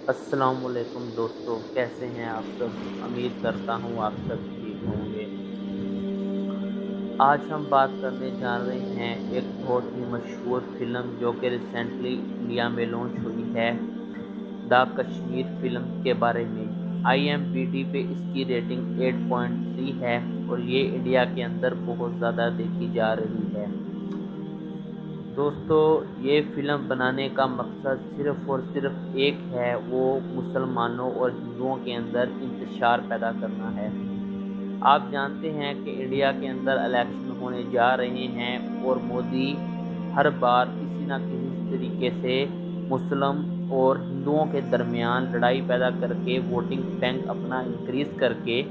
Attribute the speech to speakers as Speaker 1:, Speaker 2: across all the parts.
Speaker 1: السلام علیکم دوستو، کیسے ہیں آپ سب؟ امید کرتا ہوں آپ سب ٹھیک ہوں گے۔ آج ہم بات کرنے جا رہے ہیں ایک بہت ہی مشہور فلم جو کہ ریسنٹلی انڈیا میں لانچ ہوئی ہے، دا کشمیر فلم کے بارے میں۔ IMDb پہ اس کی ریٹنگ 8.3 ہے اور یہ انڈیا کے اندر بہت زیادہ دیکھی جا رہی ہے۔ دوستو، یہ فلم بنانے کا مقصد صرف اور صرف ایک ہے، وہ مسلمانوں اور ہندوؤں کے اندر انتشار پیدا کرنا ہے۔ آپ جانتے ہیں کہ انڈیا کے اندر الیکشن ہونے جا رہے ہیں اور مودی ہر بار کسی نہ کسی طریقے سے مسلم اور ہندوؤں کے درمیان لڑائی پیدا کر کے ووٹنگ بینک اپنا انکریز کر کے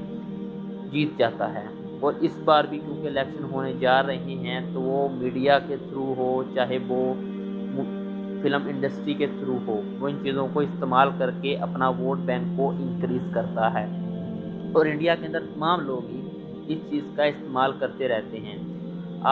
Speaker 1: جیت جاتا ہے۔ اور اس بار بھی کیونکہ الیکشن ہونے جا رہے ہیں تو وہ میڈیا کے تھرو ہو چاہے وہ فلم انڈسٹری کے تھرو ہو، وہ ان چیزوں کو استعمال کر کے اپنا ووٹ بینک کو انکریز کرتا ہے، اور انڈیا کے اندر تمام لوگ ہی اس چیز کا استعمال کرتے رہتے ہیں۔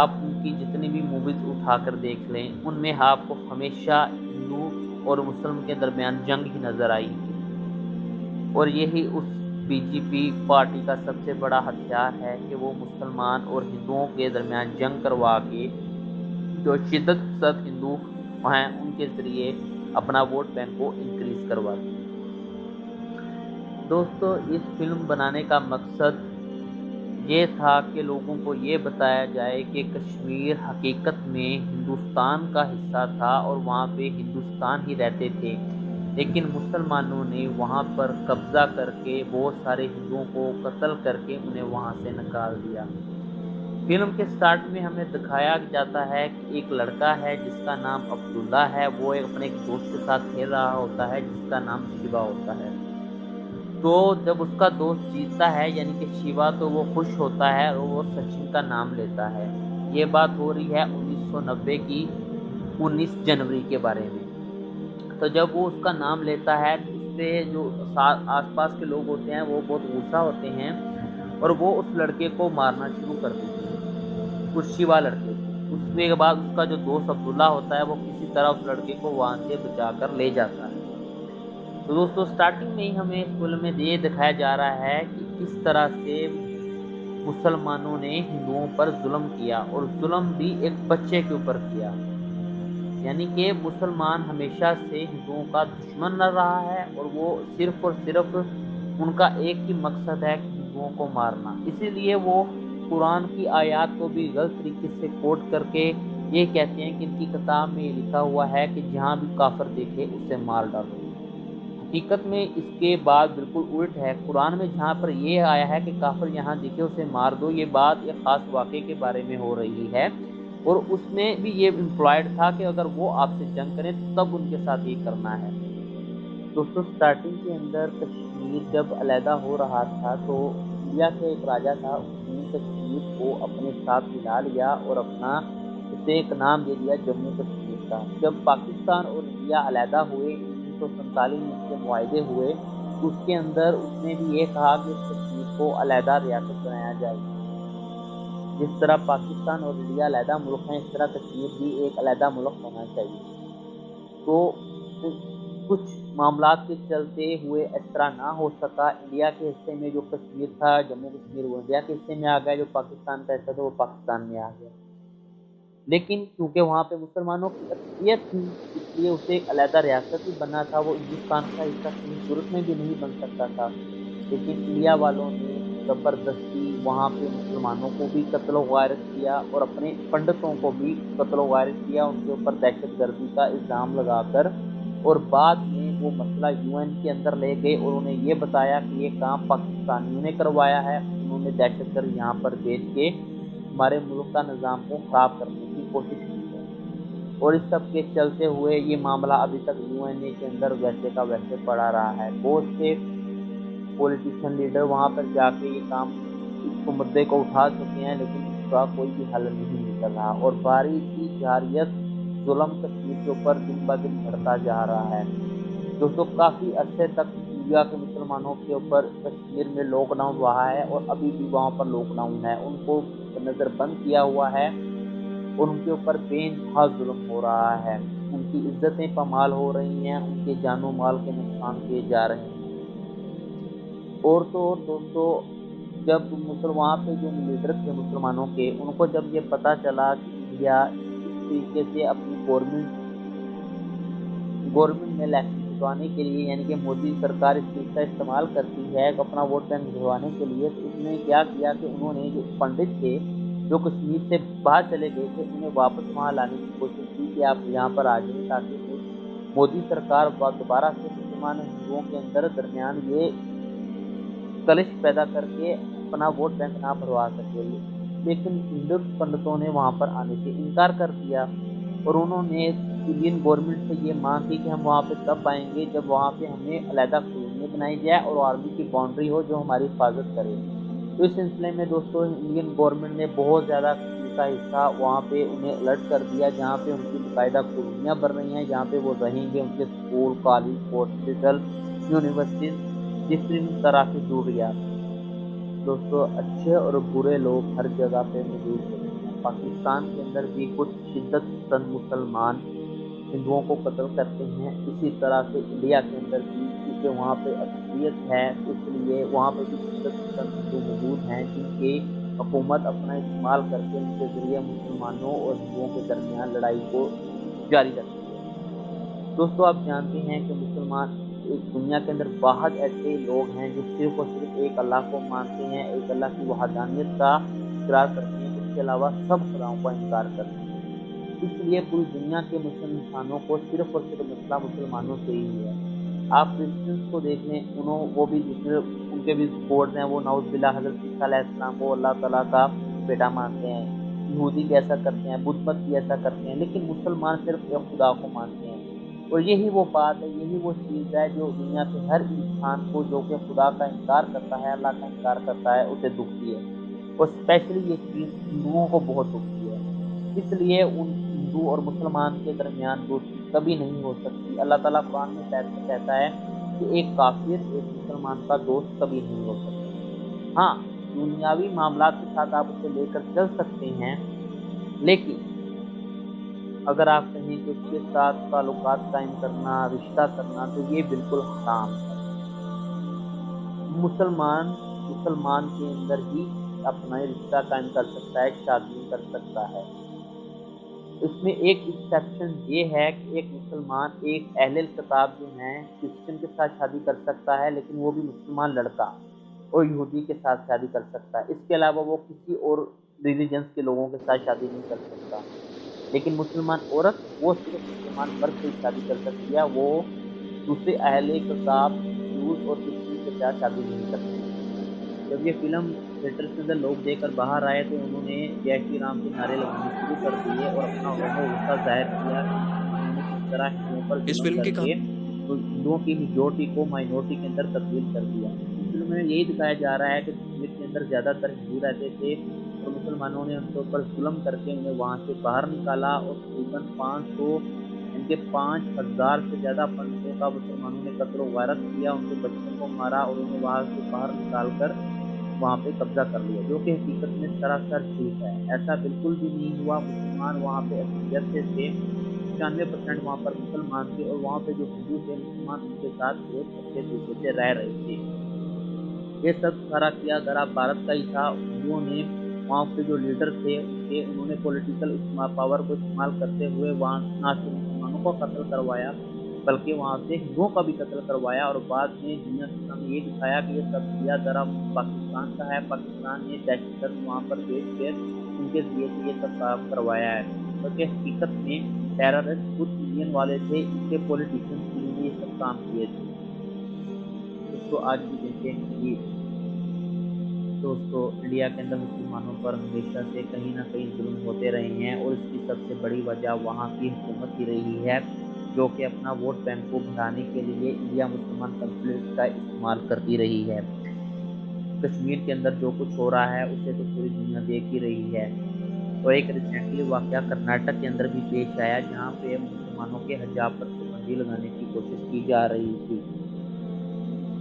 Speaker 1: آپ ان کی جتنی بھی موویز اٹھا کر دیکھ لیں، ان میں آپ کو ہمیشہ ہندو اور مسلم کے درمیان جنگ ہی نظر آئی گی، اور یہی اس BJP پارٹی کا سب سے بڑا ہتھیار ہے کہ وہ مسلمان اور ہندوؤں کے درمیان جنگ کروا کے جو شدت پسند ہندو ہیں ان کے ذریعے اپنا ووٹ بینک کو انکریز کرواتی ہے۔ دوستو، اس فلم بنانے کا مقصد یہ تھا کہ لوگوں کو یہ بتایا جائے کہ کشمیر حقیقت میں ہندوستان کا حصہ تھا اور وہاں پہ ہندوستان ہی رہتے تھے، لیکن مسلمانوں نے وہاں پر قبضہ کر کے بہت سارے ہندوؤں کو قتل کر کے انہیں وہاں سے نکال دیا۔ فلم کے سٹارٹ میں ہمیں دکھایا جاتا ہے کہ ایک لڑکا ہے جس کا نام عبداللہ ہے، وہ اپنے ایک دوست کے ساتھ کھیل رہا ہوتا ہے جس کا نام شیوا ہوتا ہے۔ تو جب اس کا دوست جیتتا ہے یعنی کہ شیوا، تو وہ خوش ہوتا ہے اور وہ سچن کا نام لیتا ہے۔ یہ بات ہو رہی ہے 1990 کی 19 جنوری کے بارے میں۔ تو جب وہ اس کا نام لیتا ہے تو اس پہ جو آس پاس کے لوگ ہوتے ہیں وہ بہت غصہ ہوتے ہیں اور وہ اس لڑکے کو مارنا شروع کر دیتے ہیں، اس شیوا لڑکے کو۔ اس کے بعد اس کا جو دوست عبداللہ ہوتا ہے وہ کسی طرح اس لڑکے کو وہاں سے بچا کر لے جاتا ہے۔ تو دوستو، سٹارٹنگ میں ہی ہمیں اس فلم میں یہ دکھایا جا رہا ہے کہ کس طرح سے مسلمانوں نے ہندوؤں پر ظلم کیا، اور ظلم بھی ایک بچے کے اوپر کیا، یعنی کہ مسلمان ہمیشہ سے ہندوؤں کا دشمن رہا ہے اور وہ صرف اور صرف ان کا ایک ہی مقصد ہے کہ ہندوؤں کو مارنا۔ اسی لیے وہ قرآن کی آیات کو بھی غلط طریقے سے کوٹ کر کے یہ کہتے ہیں کہ ان کی کتاب میں یہ لکھا ہوا ہے کہ جہاں بھی کافر دیکھے اسے مار ڈالو۔ حقیقت میں اس کے بعد بالکل الٹ ہے۔ قرآن میں جہاں پر یہ آیا ہے کہ کافر یہاں دکھے اسے مار دو، یہ بات ایک خاص واقعے کے بارے میں ہو رہی ہے، اور اس میں بھی یہ امپلائڈ تھا کہ اگر وہ آپ سے جنگ کریں تب ان کے ساتھ یہ کرنا ہے۔ دوستو، سٹارٹنگ کے اندر کشمیر جب علیحدہ ہو رہا تھا تو انڈیا کے ایک راجا تھا، اس نے کشمیر کو اپنے ساتھ ملا لیا اور اپنا اسے ایک نام دے دیا جموں کشمیر کا۔ جب پاکستان اور انڈیا علیحدہ ہوئے، 1947 میں اس کے معاہدے ہوئے، تو اس کے اندر اس نے بھی یہ کہا کہ اس کشمیر کو علیحدہ ریاست بنایا جائے گا۔ جس طرح پاکستان اور انڈیا علیحدہ ملک ہیں، اس طرح کشمیر بھی ایک علیحدہ ملک ہونا چاہیے۔ تو کچھ معاملات کے چلتے ہوئے اس طرح نہ ہو سکا، انڈیا کے حصے میں جو کشمیر تھا، جموں کشمیر، وہ انڈیا کے حصے میں آ گیا، جو پاکستان کا حصہ تھا وہ پاکستان میں آ گیا۔ لیکن کیونکہ وہاں پہ مسلمانوں کی اکثریت تھی، اس لیے اسے ایک علیحدہ ریاست ہی بننا تھا، وہ ہندوستان کا حصہ کسی صورت میں بھی نہیں بن سکتا تھا۔ لیکن انڈیا والوں نے زبردستی وہاں پہ مسلمانوں کو بھی قتل و غارت کیا اور اپنے پنڈتوں کو بھی قتل و غارت کیا، ان کے اوپر دہشت گردی کا الزام لگا کر، اور بعد میں وہ مسئلہ UN کے اندر لے گئے اور انہیں یہ بتایا کہ یہ کام پاکستانیوں نے کروایا ہے، انہوں نے دہشت گرد یہاں پر بھیج کے ہمارے ملک کا نظام کو خراب کرنے کی کوشش کی ہے۔ اور اس سب کے چلتے ہوئے یہ معاملہ ابھی تک UN کے اندر ویسے کا ویسے پڑا رہا ہے۔ بہت سے پولیٹیشین لیڈر وہاں پر جا کے یہ کام، اس کو مدعے کو اٹھا چکے ہیں، لیکن اس کا کوئی بھی حل نہیں نکل رہا، اور باری کی جارحیت ظلم کشمیر کے اوپر دن بہ دن بڑھتا جا رہا ہے۔ دوستو، کافی عرصے تک انڈیا کے مسلمانوں کے اوپر کشمیر میں لاک ڈاؤن رہا ہے، اور ابھی بھی وہاں پر لاک ڈاؤن ہے، ان کو نظر بند کیا ہوا ہے اور ان کے اوپر بے انتہا ظلم ہو رہا ہے۔ ان کی عزتیں پامال ہو رہی ہیں، ان کے جان و مال کے نقصان کیے جا رہے ہیں۔ اور تو اور دوستو، جب وہاں پہ جو لیڈر تھے مسلمانوں کے، ان کو جب یہ پتہ چلا کہ انڈیا اس طریقے سے اپنی گورنمنٹ میں الیکشن جتوانے کے لیے، یعنی کہ مودی سرکار اس چیز کا استعمال کرتی ہے اپنا ووٹ بینک جتوانے کے لیے، تو اس نے کیا کیا کہ انہوں نے جو پنڈت تھے جو کشمیر سے باہر چلے گئے تھے، انہیں واپس وہاں لانے کی کوشش کی کہ آپ یہاں پر آ جائیں، تاکہ مودی سرکار دوبارہ سے مسلمان ہندوؤں کے اندر درمیان یہ کلش پیدا کر کے اپنا ووٹ بینک نہ بھروا سکے۔ لیکن ہندو پنڈتوں نے وہاں پر آنے سے انکار کر دیا، اور انہوں نے انڈین گورنمنٹ سے یہ مانگ کی کہ ہم وہاں پہ تب آئیں گے جب وہاں پہ ہمیں علیحدہ کالونیاں بنائی جائے اور آرمی کی باؤنڈری ہو جو ہماری حفاظت کرے۔ تو اس سلسلے میں دوستو انڈین گورنمنٹ نے بہت زیادہ کا حصہ وہاں پہ انہیں الرٹ کر دیا، جہاں پہ ان کی باقاعدہ کالونیاں بن رہی ہیں، جہاں پہ وہ رہیں گے، ان کے school, college, hospital, universities, different طرح کی ضروریات۔ دوستو اچھے اور برے لوگ ہر جگہ پہ موجود ہوتے ہیں۔ پاکستان کے اندر بھی کچھ شدت پسند مسلمان ہندوؤں کو قتل کرتے ہیں، اسی طرح سے انڈیا کے اندر بھی، کیونکہ وہاں پہ اکثریت ہے، اس لیے وہاں پہ بھی شدت پسند ہندو موجود ہیں، جن کی حکومت اپنا استعمال کر کے ان کے ذریعے مسلمانوں اور ہندوؤں کے درمیان لڑائی کو جاری رکھتی ہے۔ دوستو آپ جانتے ہیں کہ مسلمان ایک دنیا کے اندر بہت ایسے لوگ ہیں جو صرف اور صرف ایک اللہ کو مانتے ہیں، ایک اللہ کی وحدانیت کا اقرار کرتے ہیں، اس کے علاوہ سب خداؤں کا انکار کرتے ہیں۔ اس لیے پوری دنیا کے مسلم انسانوں کو صرف اور صرف مسئلہ مسلمانوں سے ہی ہے۔ آپ کرسچنس کو دیکھ لیں، وہ بھی ان کے بھی گوڈز ہیں، وہ نعوذ باللہ حضرت عیسیٰ علیہ السلام کو اللہ تعالیٰ کا بیٹا مانتے ہیں، یہودی بھی ایسا کرتے ہیں، بدھ مت بھی ایسا کرتے ہیں، لیکن مسلمان صرف ایک خدا کو مانتے ہیں۔ اور یہی وہ بات ہے، یہی وہ چیز ہے جو دنیا کے ہر انسان کو جو کہ خدا کا انکار کرتا ہے، اللہ کا انکار کرتا ہے، اسے دکھتی ہے، اور اسپیشلی یہ چیز ہندوؤں کو بہت دکھتی ہے۔ اس لیے ان ہندو اور مسلمان کے درمیان دوستی کبھی نہیں ہو سکتی۔ اللہ تعالیٰ قرآن میں کہتا ہے کہ ایک کافر ایک مسلمان کا دوست کبھی نہیں ہو سکتا۔ ہاں، دنیاوی معاملات کے ساتھ آپ اسے لے کر چل سکتے ہیں، لیکن اگر آپ کہیں کہ اس کے ساتھ تعلقات قائم کرنا، رشتہ کرنا، تو یہ بالکل حرام ہے۔ مسلمان کے اندر ہی اپنا رشتہ قائم کر سکتا ہے، شادی کر سکتا ہے۔ اس میں ایک ایکسیپشن یہ ہے کہ ایک مسلمان ایک اہل کتاب جو ہیں کرسچن کے ساتھ شادی کر سکتا ہے، لیکن وہ بھی مسلمان لڑکا، اور یہودی کے ساتھ شادی کر سکتا ہے۔ اس کے علاوہ وہ کسی اور ریلیجنس کے لوگوں کے ساتھ شادی نہیں کر سکتا۔ لیکن مسلمان عورت وہ صرف مسلمان مرد سے شادی کر سکتی ہے، وہ دوسرے اہل کتاب ہندوز اور کرسچن کے ساتھ شادی نہیں کر سکتی۔ جب یہ فلم تھیٹر کے اندر لوگ دیکھ کر باہر آئے تو انہوں نے جے شری رام کے نعرے لگانے شروع کر دیے اور اپنا غم و غصہ ظاہر کیا کہ مسلمانوں نے کس طرح ہندوؤں پر
Speaker 2: اس
Speaker 1: ظلم
Speaker 2: فلم
Speaker 1: کر
Speaker 2: کی
Speaker 1: کے ہندوؤں کی میجورٹی کو مائنورٹی کے اندر تبدیل کر دیا۔ اس فلم میں یہی دکھایا جا رہا ہے کہ کشمیر کے اندر زیادہ تر ہندو رہتے تھے، اور مسلمانوں نے ان کے اوپر ظلم کر کے انہیں وہاں سے باہر نکالا، اور تقریباً 500 ان کے 5000 سے زیادہ پنڈتوں کا مسلمانوں نے قتل و غارت کیا، ان کے بچوں کو مارا اور انہیں وہاں سے باہر نکال کر وہاں پہ قبضہ کر لیا، جو کہ حقیقت میں سراسر جھوٹ ہے۔ ایسا بالکل بھی نہیں ہوا۔ مسلمان وہاں پہ اکثریت سے تھے، 95% وہاں پر مسلمان تھے، اور وہاں پہ جو ہندو تھے مسلمان ان کے ساتھ بہت اچھے طریقے سے رہ رہے تھے۔ یہ سب سارا کیا دھرا بھارت کا ہی تھا۔ ہندوؤں نے وہاں کے جو لیڈر تھے انہوں نے پولیٹیکل پاور کو استعمال کرتے ہوئے وہاں نہ صرف مسلمانوں کو قتل کروایا بلکہ وہاں سے ہندوؤں کا بھی قتل کروایا، اور بعد میں دنیا کے سامنے یہ دکھایا کہ یہ سب کیا دھرا پاکستان کا ہے، پاکستان نے دہشت گرد وہاں پر بھیج کے ان کے ذریعے سے یہ سب کام کروایا ہے، کیونکہ حقیقت میں ٹیررسٹ خود انڈین والے تھے، ان کے پولیٹیشینز نے یہ سب کام کیے تھے۔ اس کو آج بھی دیکھیں کہ دوستو انڈیا کے اندر مسلمانوں پر ہمیشہ سے کہیں نہ کہیں ظلم ہوتے رہے ہیں، اور اس کی سب سے بڑی وجہ وہاں کی حکومت ہی رہی ہے، جو کہ اپنا ووٹ بینک کو بڑھانے کے لیے انڈیا مسلمان کنفلکٹ کا استعمال کرتی رہی ہے۔ کشمیر کے اندر جو کچھ ہو رہا ہے اسے تو پوری دنیا دیکھ ہی رہی ہے، اور ایک ریسنٹلی واقعہ کرناٹک کے اندر بھی پیش آیا جہاں پہ مسلمانوں کے حجاب پر پابندی لگانے کی کوشش کی جا رہی تھی۔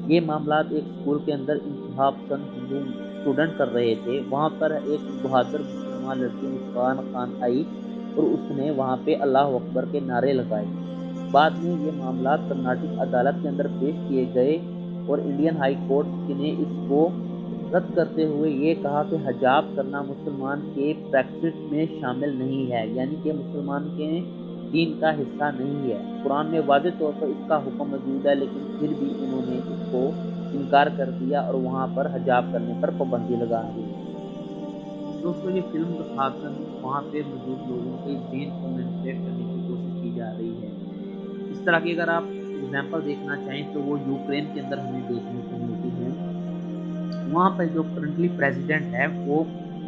Speaker 1: یہ معاملات ایک اسکول کے اندر انتہا پسند ہندو اسٹوڈنٹ کر رہے تھے۔ وہاں پر ایک بہادر مسلمان لڑکی مسکان خان آئی اور اس نے وہاں پہ اللہ اکبر کے نعرے لگائے۔ بعد میں یہ معاملات کرناٹک عدالت کے اندر پیش کیے گئے اور انڈین ہائی کورٹ نے اس کو رد کرتے ہوئے یہ کہا کہ حجاب کرنا مسلمان کے پریکٹس میں شامل نہیں ہے، یعنی کہ مسلمان کے دین کا حصہ نہیں ہے۔ قرآن میں واضح طور پر اس کا حکم موجود ہے، لیکن پھر بھی انہوں نے اس کو انکار کر دیا اور وہاں پر حجاب کرنے پر پابندی لگا دی۔ دوستو یہ فلم دکھا کر وہاں پہ موجود لوگوں کے ذہن کو مینپولیٹ کرنے کی کوشش کی جا رہی ہے۔ اس طرح کی اگر آپ اگزامپل دیکھنا چاہیں تو وہ یوکرین کے اندر ہمیں دیکھنے کو ملتی ہے۔ وہاں پر جو کرنٹلی پریزیڈنٹ ہے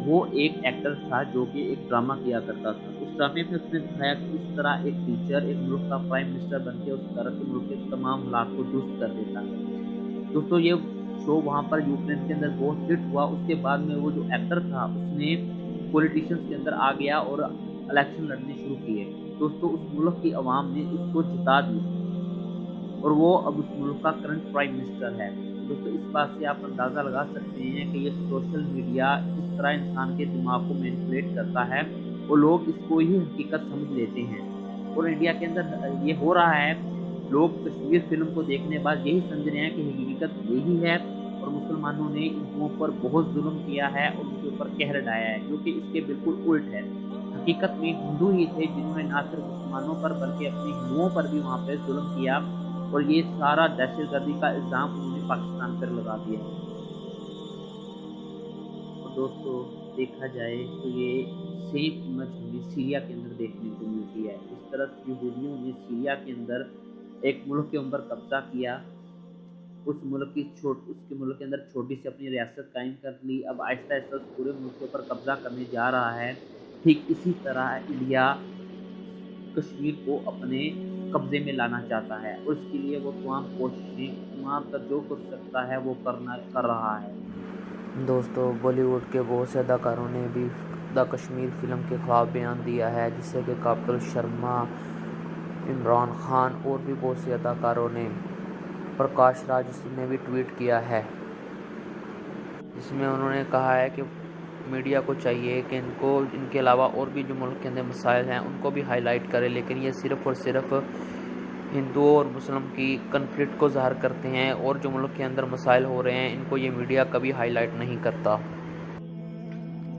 Speaker 1: وہ ایک ایکٹر تھا جو کہ ایک ڈرامہ کیا کرتا تھا۔ اس ڈرامے میں اس نے دکھایا کہ اس طرح ایک ٹیچر ایک ملک کا پرائم منسٹر بن کے اس طرح کے ملک کے تمام حالات کو درست کر دیتا ہے۔ دوستو یہ شو وہاں پر یوکرین کے اندر بہت ہٹ ہوا۔ اس کے بعد میں وہ جو ایکٹر تھا اس نے پولیٹیشنز کے اندر آ گیا اور الیکشن لڑنے شروع کیے۔ دوستو اس ملک کی عوام نے اس کو جتا دیا اور وہ اب اس ملک کا کرنٹ پرائم منسٹر ہے۔ دوستو اس بات سے آپ اندازہ لگا سکتے ہیں کہ یہ سوشل میڈیا اس طرح انسان کے دماغ کو مینپولیٹ کرتا ہے اور لوگ اس کو ہی حقیقت سمجھ لیتے ہیں۔ اور انڈیا کے اندر یہ ہو رہا ہے، لوگ کشمیر فلم کو دیکھنے بعد یہی سمجھ رہے ہیں کہ حقیقت یہی ہے اور مسلمانوں نے ہندوؤں پر بہت ظلم کیا ہے اور ان کے اوپر قہر ڈھایا ہے، جو کہ اس کے بالکل الٹ ہے۔ حقیقت میں ہندو ہی تھے جنہوں نے نہ صرف مسلمانوں پر بلکہ اپنے ہندوؤں پر بھی وہاں پہ ظلم کیا اور یہ سارا دہشت گردی کا الزام انہوں نے پاکستان پر لگا دیا۔ اور دوستو دیکھا جائے تو یہ سیم امیج ہمیں سیریا کے اندر دیکھنے کو ملتی ہے۔ اس طرح یہودیوں نے سیریا کے اندر ایک ملک کے اوپر قبضہ کیا، اس کے ملک کے اندر چھوٹی سی اپنی ریاست قائم کر لی، اب آہستہ آہستہ اس پورے ملک کے اوپر قبضہ کرنے جا رہا ہے۔ ٹھیک اسی طرح انڈیا کشمیر کو اپنے قبضے میں لانا چاہتا ہے اور اس کے لیے وہ تمام کوششیں وہاں پر جو کر سکتا ہے وہ کر رہا ہے۔
Speaker 2: دوستو بالی ووڈ کے بہت سے اداکاروں نے بھی دا کشمیر فلم کے خلاف بیان دیا ہے، جس سے کہ کپل شرما، عمران خان اور بھی بہت سے اداکاروں نے، پرکاش راج نے بھی ٹویٹ کیا ہے، جس میں انہوں نے کہا ہے کہ میڈیا کو چاہیے کہ ان کے علاوہ اور بھی جو ملک کے اندر مسائل ہیں ان کو بھی ہائی لائٹ کرے، لیکن یہ صرف اور صرف ہندوؤں اور مسلم کی کنفلکٹ کو ظاہر کرتے ہیں اور جو ملک کے اندر مسائل ہو رہے ہیں ان کو یہ میڈیا کبھی ہائی لائٹ نہیں کرتا۔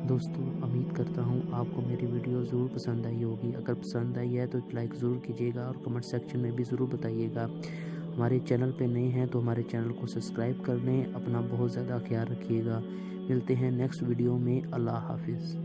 Speaker 2: دوستو امید کرتا ہوں آپ کو میری ویڈیو ضرور پسند آئی ہوگی۔ اگر پسند آئی ہے تو ایک لائک ضرور کیجیے گا اور کمنٹ سیکشن میں بھی ضرور بتائیے گا۔ ہمارے چینل پہ نئے ہیں تو ہمارے چینل کو سبسکرائب کر لیں۔ اپنا بہت زیادہ خیال رکھیے گا۔ ملتے ہیں نیکسٹ ویڈیو میں۔ اللہ حافظ۔